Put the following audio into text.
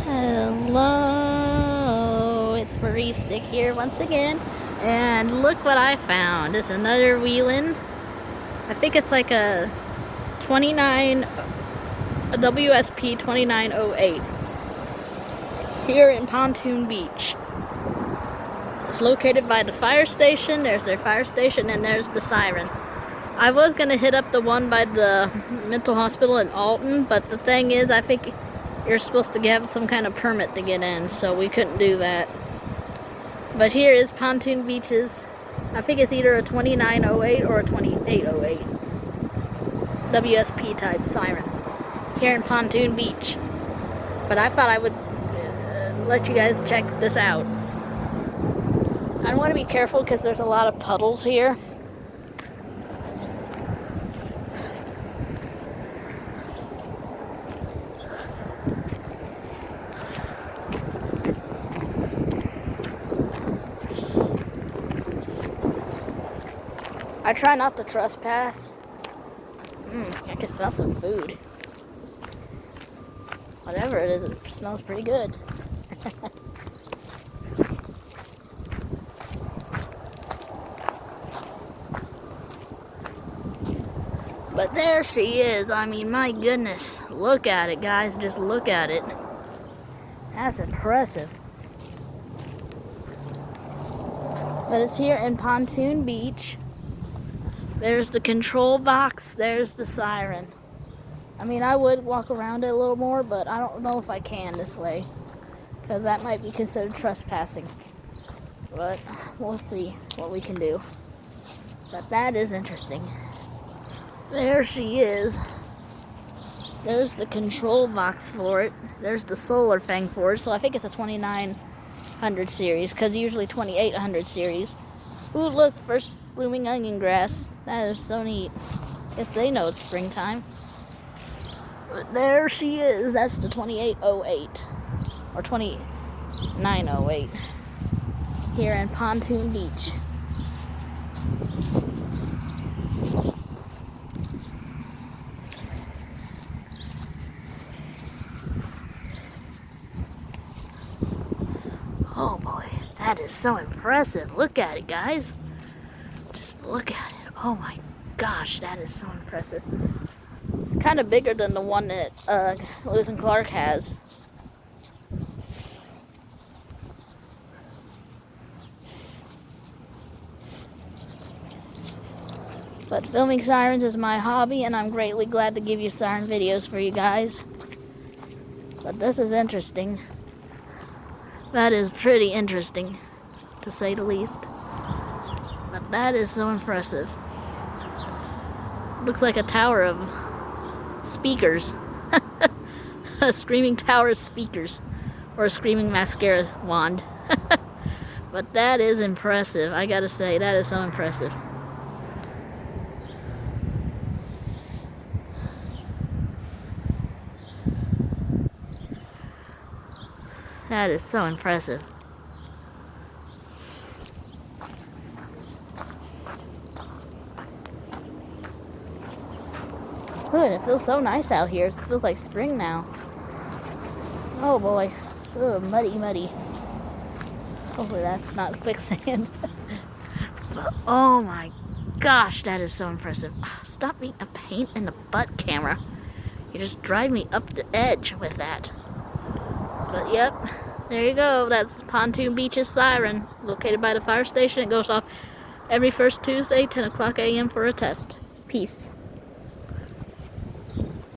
Hello, it's Marie Stick here once again, and look what I found. It's another whelen. I think it's like a WSP 2908 here in Pontoon Beach. It's located by the fire station. There's their fire station, and there's the siren. I was gonna hit up the one by the mental hospital in Alton, but the thing is, I think you're supposed to have some kind of permit to get in, so we couldn't do that. But here is Pontoon Beach's, I think it's either a 2908 or a 2808 WSP type siren here in Pontoon Beach. But I thought I would let you guys check this out. I want to be careful because there's a lot of puddles here. I try not to trespass. I can smell some food. Whatever it is, it smells pretty good. But there she is. I mean, my goodness. Look at it, guys. Just look at it. That's impressive. But it's here in Pontoon Beach. There's the control box, there's the siren. I mean, I would walk around it a little more, but I don't know if I can this way, because that might be considered trespassing. But we'll see what we can do. But that is interesting. There she is. There's the control box for it. There's the solar thing for it. So I think it's a 2900 series, because usually 2800 series. Ooh, look, first blooming onion grass. That is so neat. If they know it's springtime. But there she is. That's the 2808 or 2908 here in Pontoon Beach. Oh boy, that is so impressive. Look at it, guys. Just look at it. Oh my gosh, that is so impressive. It's kind of bigger than the one that Lewis and Clark has. But filming sirens is my hobby, and I'm greatly glad to give you siren videos for you guys. But this is interesting. That is pretty interesting, to say the least. But that is so impressive. Looks like a tower of speakers. A screaming tower of speakers. Or a screaming mascara wand. But that is impressive. I gotta say, that is so impressive. That is so impressive. Good, it feels so nice out here. It feels like spring now. Oh boy. Ugh, muddy. Hopefully that's not quicksand. But oh my gosh, that is so impressive. Stop being a pain in the butt, camera. You just drive me up the edge with that. But yep, there you go. That's Pontoon Beach's siren, located by the fire station. It goes off every first Tuesday, 10 o'clock a.m. for a test. Peace.